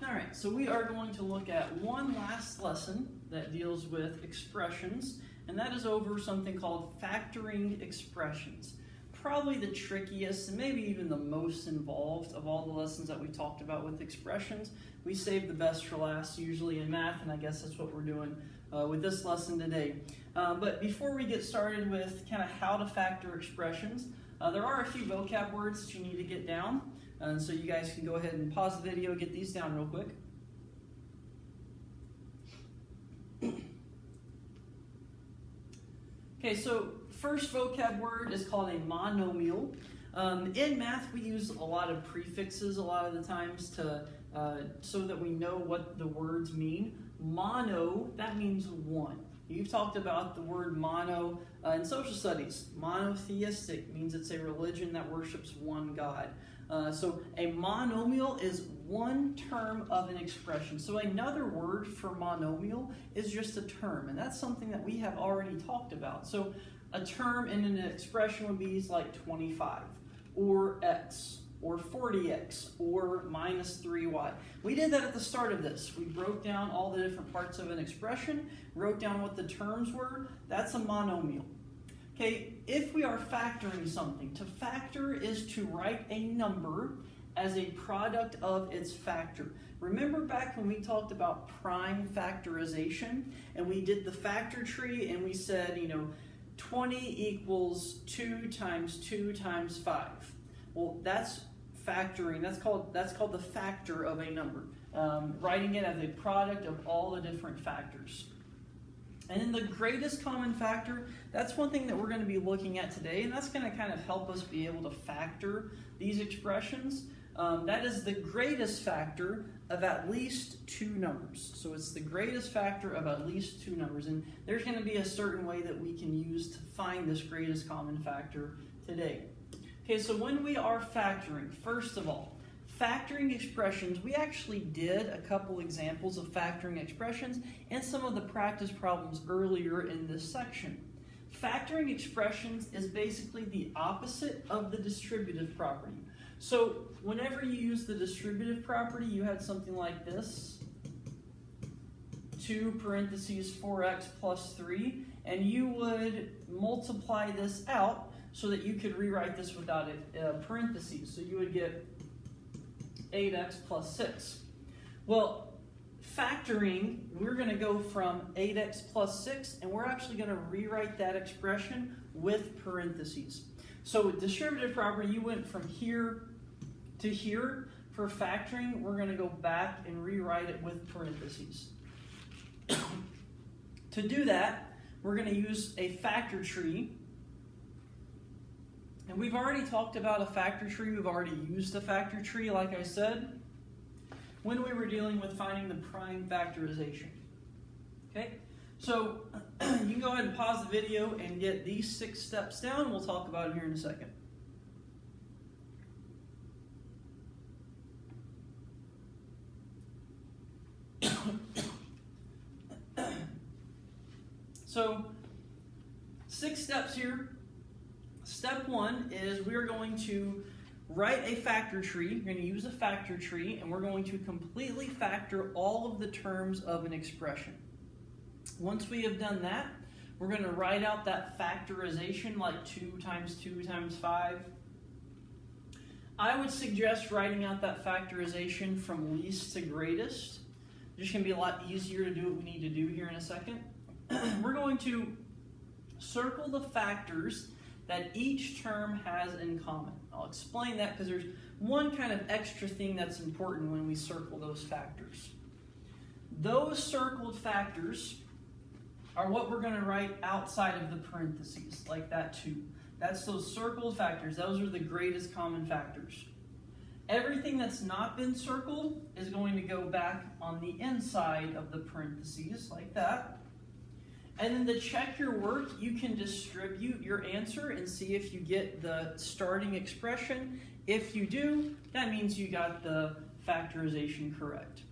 Alright, so we are going to look at one last lesson that deals with expressions, and that is over something called factoring expressions. Probably the trickiest and maybe even the most involved of all the lessons that we talked about with expressions. We save the best for last, usually in math, and I guess that's what we're doing with this lesson today. But before we get started with kind of how to factor expressions, there are a few vocab words that you need to get down. And so you guys can go ahead and pause the video, get these down real quick. Okay, so first vocab word is called a monomial. In math, we use a lot of prefixes a lot of the times to so that we know what the words mean. Mono, that means one. You've talked about the word mono in social studies. Monotheistic means it's a religion that worships one God. So a monomial is one term of an expression. So another word for monomial is just a term, and that's something that we have already talked about. So a term in an expression would be like 25, or x, or 40x, or minus 3y. We did that at the start of this. We broke down all the different parts of an expression, wrote down what the terms were. That's a monomial. Okay, if we are factoring something, to factor is to write a number as a product of its factor. Remember back when we talked about prime factorization and we did the factor tree and we said, 20 equals 2 times 2 times 5. Well, that's factoring. That's called the factor of a number. Writing it as a product of all the different factors. And then the greatest common factor, that's one thing that we're going to be looking at today, and that's going to kind of help us be able to factor these expressions. That is the greatest factor of at least two numbers. So it's the greatest factor of at least two numbers, and there's going to be a certain way that we can use to find this greatest common factor today. Okay, so when we are factoring, first of all, factoring expressions, we actually did a couple examples of factoring expressions and some of the practice problems earlier in this section. Factoring expressions is basically the opposite of the distributive property. So whenever you use the distributive property, you had something like this, 2 parentheses 4x plus 3, and you would multiply this out so that you could rewrite this without parentheses. So you would get 8x plus 6. Well, factoring, we're going to go from 8x plus 6, and we're actually going to rewrite that expression with parentheses. So with distributive property, you went from here to here. For factoring, we're going to go back and rewrite it with parentheses. To do that, we're going to use a factor tree. And we've already talked about a factor tree. We've already used a factor tree, like I said, when we were dealing with finding the prime factorization. Okay, so you can go ahead and pause the video and get these 6 steps down. We'll talk about it here in a second. So 6 steps here. Step 1 is we are going to write a factor tree. We're going to use a factor tree, and we're going to completely factor all of the terms of an expression. Once we have done that, we're going to write out that factorization like 2 times 2 times 5. I would suggest writing out that factorization from least to greatest. It's just going to be a lot easier to do what we need to do here in a second. We're going to circle the factors that each term has in common. I'll explain that because there's one kind of extra thing that's important when we circle those factors. Those circled factors are what we're going to write outside of the parentheses, like that 2. That's those circled factors. Those are the greatest common factors. Everything that's not been circled is going to go back on the inside of the parentheses, like that. And then to check your work, you can distribute your answer and see if you get the starting expression. If you do, that means you got the factorization correct.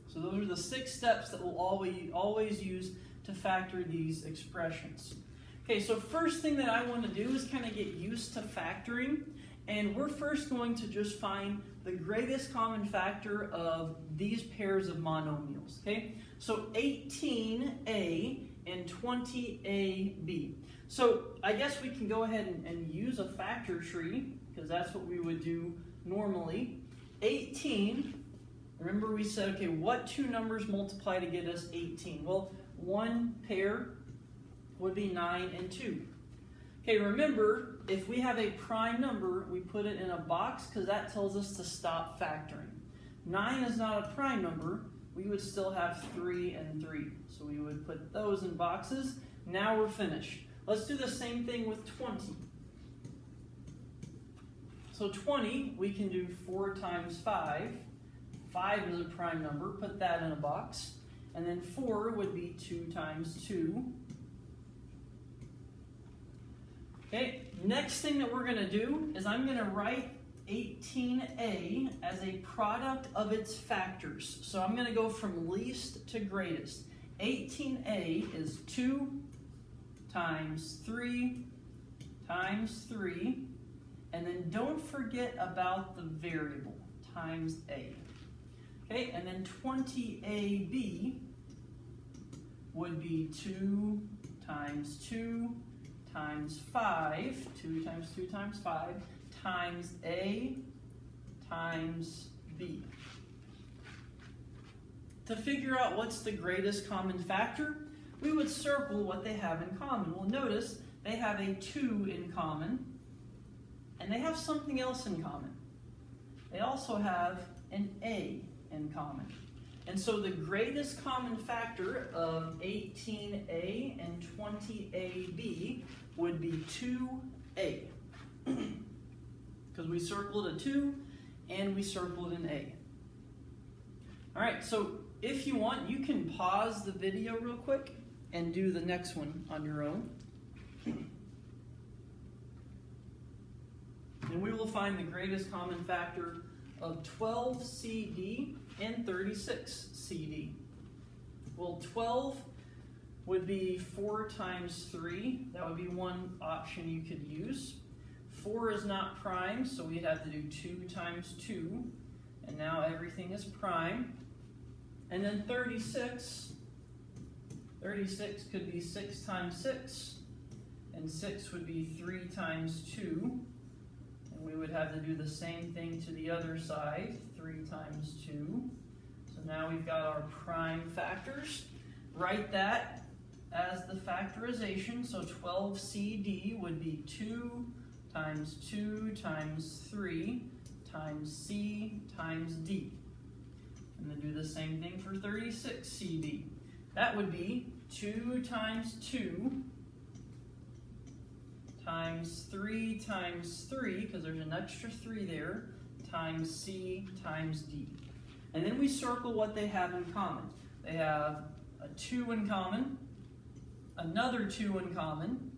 So those are the 6 steps that we'll always use to factor these expressions. Okay, so first thing that I want to do is kind of get used to factoring And we're first going to just find the greatest common factor of these pairs of monomials, okay? So 18a and 20ab. So I guess we can go ahead and use a factor tree, because that's what we would do normally. 18, remember we said, okay, what two numbers multiply to get us 18? Well, one pair would be 9 and 2. Okay, remember, if we have a prime number, we put it in a box because that tells us to stop factoring. 9 is not a prime number. We would still have 3 and 3. So we would put those in boxes. Now we're finished. Let's do the same thing with 20. So 20, we can do 4 times 5. 5 is a prime number. Put that in a box. And then 4 would be 2 times 2. Okay, next thing that we're going to do is I'm going to write 18a as a product of its factors. So I'm going to go from least to greatest. 18a is 2 times 3 times 3. And then don't forget about the variable, times a. Okay, and then 20ab would be 2 times 2 times 5, 2 times 2 times 5, times a times b. To figure out what's the greatest common factor, we would circle what they have in common. Well, notice they have a 2 in common, and they have something else in common. They also have an a in common. And so the greatest common factor of 18a and 20ab would be 2a. Because we circled a 2 and we circled an a. Alright, so if you want, you can pause the video real quick and do the next one on your own. And we will find the greatest common factor of 12CD and 36CD. Well, 12 would be 4 times 3. That would be one option you could use. 4 is not prime, so we'd have to do 2 times 2. And now everything is prime. And then 36 could be 6 times 6. And 6 would be 3 times 2. And we would have to do the same thing to the other side, 3 times 2. So now we've got our prime factors. Write that as the factorization. So 12CD would be 2 times 2 times 3 times C times D. And then do the same thing for 36CD. That would be 2 times 2 times 3 times 3, because there's an extra 3 there, times C times D. And then we circle what they have in common. They have a 2 in common, another 2 in common,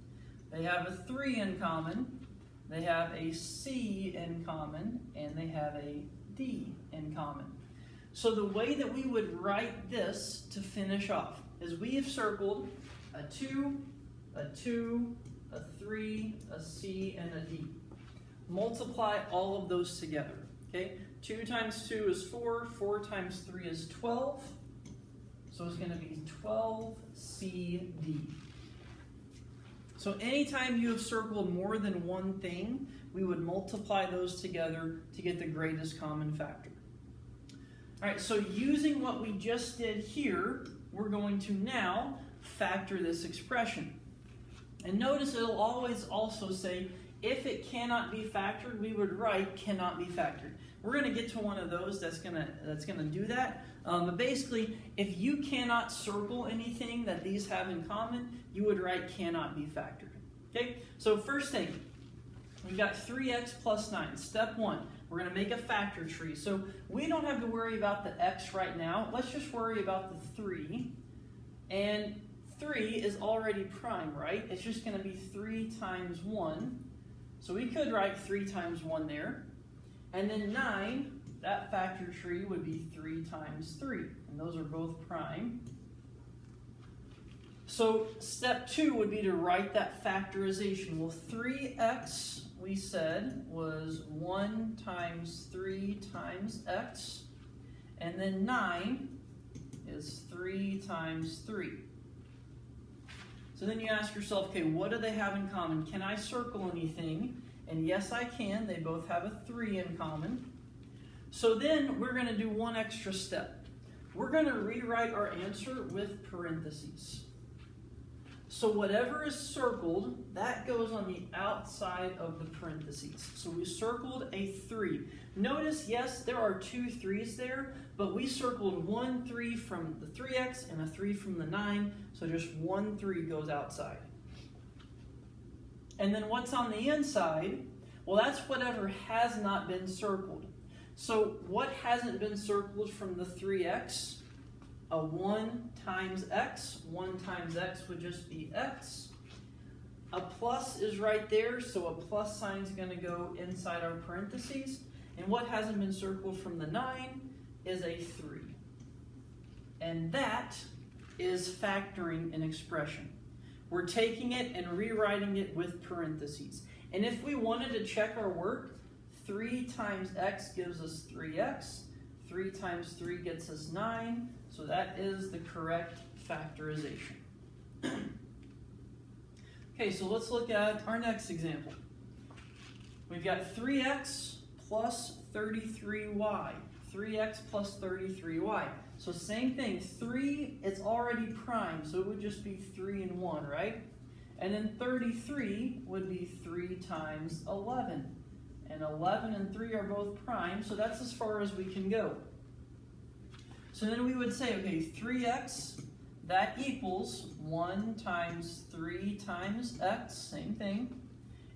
they have a 3 in common, they have a C in common, and they have a D in common. So the way that we would write this to finish off is we have circled a 2, a 2, a 3, a C, and a D. Multiply all of those together. Okay? 2 times 2 is 4, 4 times 3 is 12. So it's going to be 12CD. So anytime you have circled more than one thing, we would multiply those together to get the greatest common factor. All right, so using what we just did here, we're going to now factor this expression. And notice it'll always also say, if it cannot be factored, we would write cannot be factored. We're going to get to one of those that's gonna do that. But basically, if you cannot circle anything that these have in common, you would write cannot be factored. Okay, so first thing, we've got 3x plus 9. Step 1, we're going to make a factor tree. So we don't have to worry about the x right now. Let's just worry about the 3. And 3 is already prime, right? It's just going to be 3 times 1. So we could write 3 times 1 there. And then 9, that factor tree would be 3 times 3. And those are both prime. So step 2 would be to write that factorization. Well, 3x we said was 1 times 3 times x, and then 9 is 3 times 3. So then you ask yourself, okay, what do they have in common? Can I circle anything? And yes, I can. They both have a 3 in common. So then we're going to do one extra step. We're going to rewrite our answer with parentheses. So whatever is circled, that goes on the outside of the parentheses. So we circled a 3. Notice, yes, there are 2 3's there, but we circled 1 3 from the 3x and a 3 from the 9, so just 1 3 goes outside. And then what's on the inside? Well, that's whatever has not been circled. So what hasn't been circled from the 3x? A 1 times x. 1 times x would just be x. A plus is right there, so a plus sign is going to go inside our parentheses. And what hasn't been circled from the 9 is a 3. And that is factoring an expression. We're taking it and rewriting it with parentheses. And if we wanted to check our work, 3 times x gives us 3x. 3 times 3 gets us 9. So that is the correct factorization. Okay, so let's look at our next example. We've got 3x plus 33y. 3x plus 33y. So same thing, 3, it's already prime, so it would just be 3 and 1, right? And then 33 would be 3 times 11. And 11 and 3 are both prime, so that's as far as we can go. So then we would say, okay, 3x, that equals 1 times 3 times x, same thing.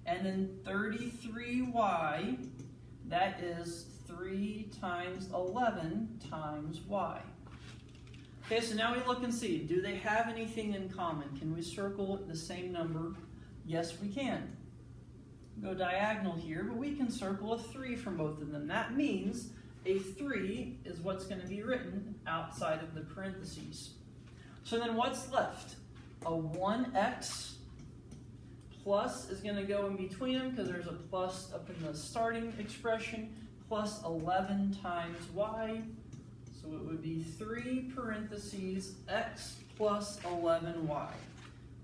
And then 33y, that is 3 times 11 times y. Okay, so now we look and see, do they have anything in common? Can we circle the same number? Yes, we can. Go diagonal here, but we can circle a 3 from both of them. That means a 3 is what's going to be written outside of the parentheses. So then what's left? A 1x plus is going to go in between them because there's a plus up in the starting expression, plus 11 times y. So it would be 3 parentheses x plus 11y.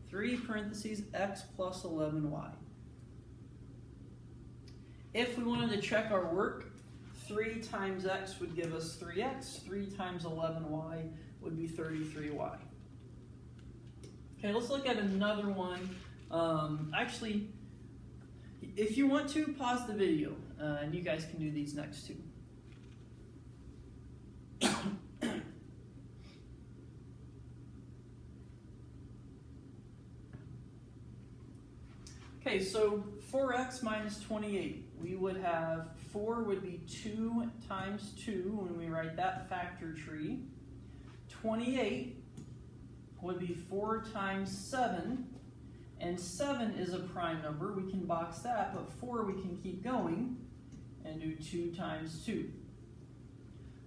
3 parentheses x plus 11y. If we wanted to check our work, 3 times x would give us 3x. 3 times 11y would be 33y. Okay, let's look at another one. Actually, if you want to, pause the video, and you guys can do these next two. Okay, so 4x minus 28. We would have 4 would be 2 times 2 when we write that factor tree. 28 would be 4 times 7. And 7 is a prime number. We can box that, but 4 we can keep going and do 2 times 2.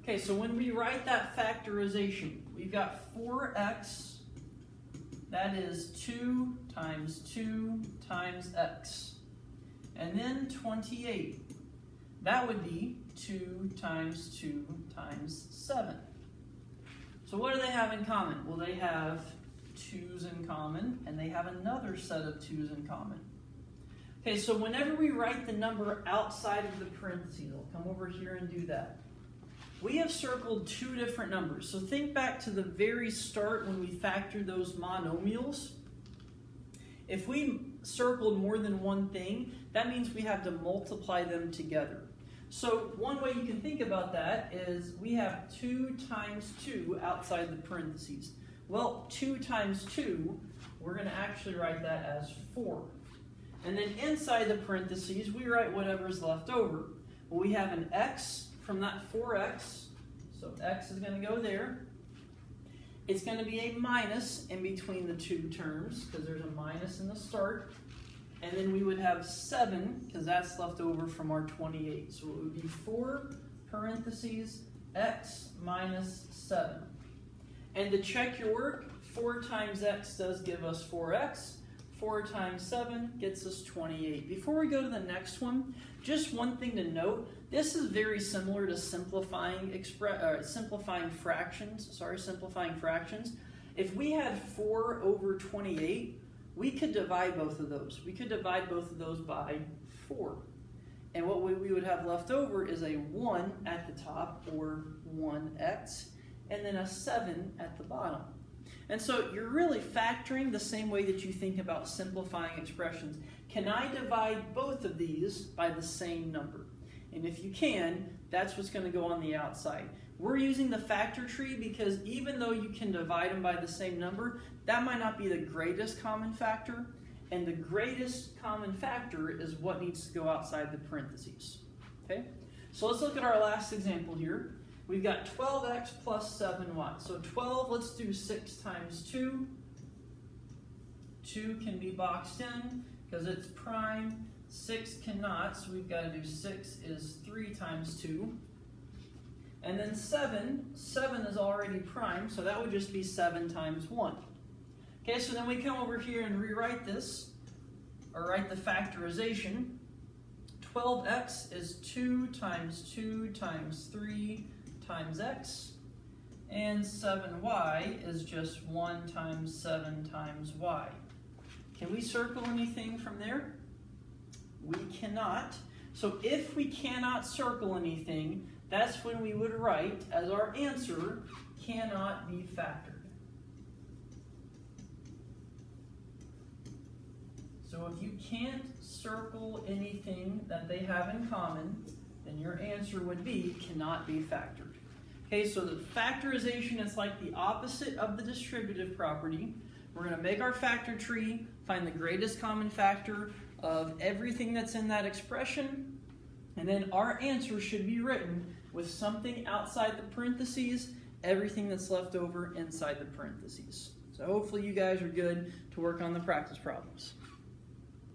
Okay, so when we write that factorization, we've got 4x, that is 2 times 2 times x. And then 28, that would be 2 times 2 times 7. So what do they have in common? Well, they have 2's in common, and they have another set of 2's in common. Okay, so whenever we write the number outside of the parentheses, I'll come over here and do that. We have circled 2 different numbers. So think back to the very start when we factored those monomials. If we circled more than one thing, that means we have to multiply them together. So one way you can think about that is we have 2 times 2 outside the parentheses. Well, 2 times 2, we're going to actually write that as 4. And then inside the parentheses, we write whatever's left over. Well, we have an x from that 4x, so x is going to go there. It's going to be a minus in between the 2 terms, because there's a minus in the start. And then we would have 7, because that's left over from our 28. So it would be 4 parentheses x minus 7. And to check your work, 4 times x does give us 4x. 4 times 7 gets us 28. Before we go to the next one, just one thing to note. This is very similar to simplifying fractions. If we had 4 over 28, we could divide both of those. We could divide both of those by 4. And what we would have left over is a 1 at the top, or 1x, and then a 7 at the bottom. And so you're really factoring the same way that you think about simplifying expressions. Can I divide both of these by the same number? And if you can, that's what's going to go on the outside. We're using the factor tree because even though you can divide them by the same number, that might not be the greatest common factor. And the greatest common factor is what needs to go outside the parentheses. Okay? So let's look at our last example here. We've got 12x plus 7y. So 12, let's do 6 times 2. 2 can be boxed in because it's prime. 6 cannot, so we've got to do 6 is 3 times 2. And then 7 is already prime, so that would just be 7 times 1. Okay, so then we come over here and rewrite this, or write the factorization. 12x is 2 times 2 times 3 times x, and 7y is just 1 times 7 times y. Can we circle anything from there? We cannot. So if we cannot circle anything, that's when we would write as our answer, cannot be factored. So if you can't circle anything that they have in common, then your answer would be cannot be factored. Okay, so the factorization is like the opposite of the distributive property. We're going to make our factor tree, find the greatest common factor of everything that's in that expression, and then our answer should be written with something outside the parentheses, everything that's left over inside the parentheses. So hopefully you guys are good to work on the practice problems.